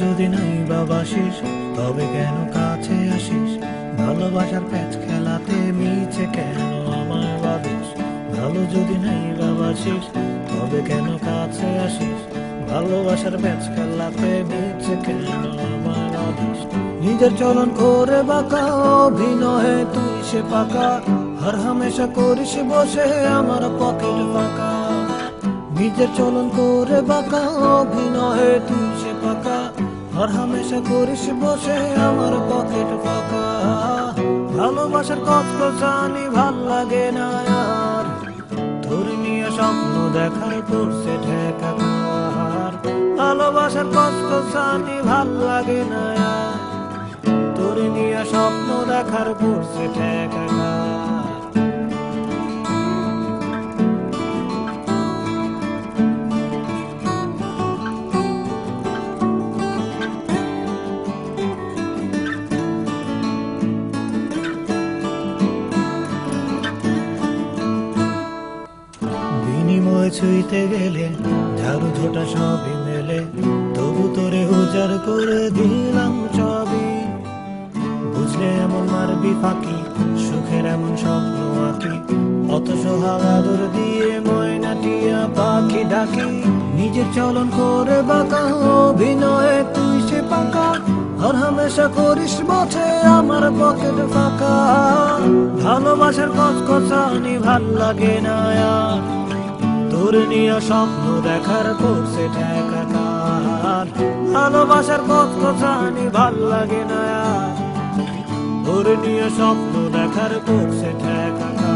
যদি নাই বাবাসিস তবে কেন কাছে আসিস? ভালোবাসার প্যাচ খেলাতে মিছে কেন আমার বাদিস? ভালো যদি নাই বাবাসিস তবে কেন কাছে আসিস? ভালোবাসার প্যাচ খেলাতে মিছে কেন আমার বাদিস? নিজের চলন করে বাঁকা, অভিনয়ে তুই সে পাকা, হর হামেশা করিস বসে আমার পকেট ফাঁকা। নিজের চলন করে বাঁকা, অভিনয়ে তুই সে পাকা, হর হামেশা করিস বসে আমার পকেট ফাঁকা। ভালোবাসার কষ্ট জানি ভাল লাগে না আর, তোর নিয়ে স্বপ্ন দেখার করছে ঠেকার। ভালোবাসার কষ্ট জানি ভাল লাগে না আর, তোর নিয়ে স্বপ্ন দেখার করছে ঠেকার। বিনিময় ছুঁইতে গেলে ঝাড়ু ঝোটা সবই মেলে, তবু তোরে উজাড় করে দিলাম সবই। বুঝলে এমন মারবি ফাঁকি, সুখের এমন স্বপ্ন আঁকি, অত সোহাগ আদর দিয়ে ময়না টিয়া পাখি ডাকি। নিজের চলন করে বাঁকা, অভিনয়ে তুই সে পাকা, হর হামেশা করিস বসে আমার পকেট ফাঁকা। ভালোবাসার কচকচানি ভাল লাগে না আর, তোর নিয়ে স্বপ্ন দেখার করছে ঠেকার। ভালোবাসার কচকচানি ভাল লাগে না আর, তোর নিয়ে স্বপ্ন দেখার করছে ঠেকার।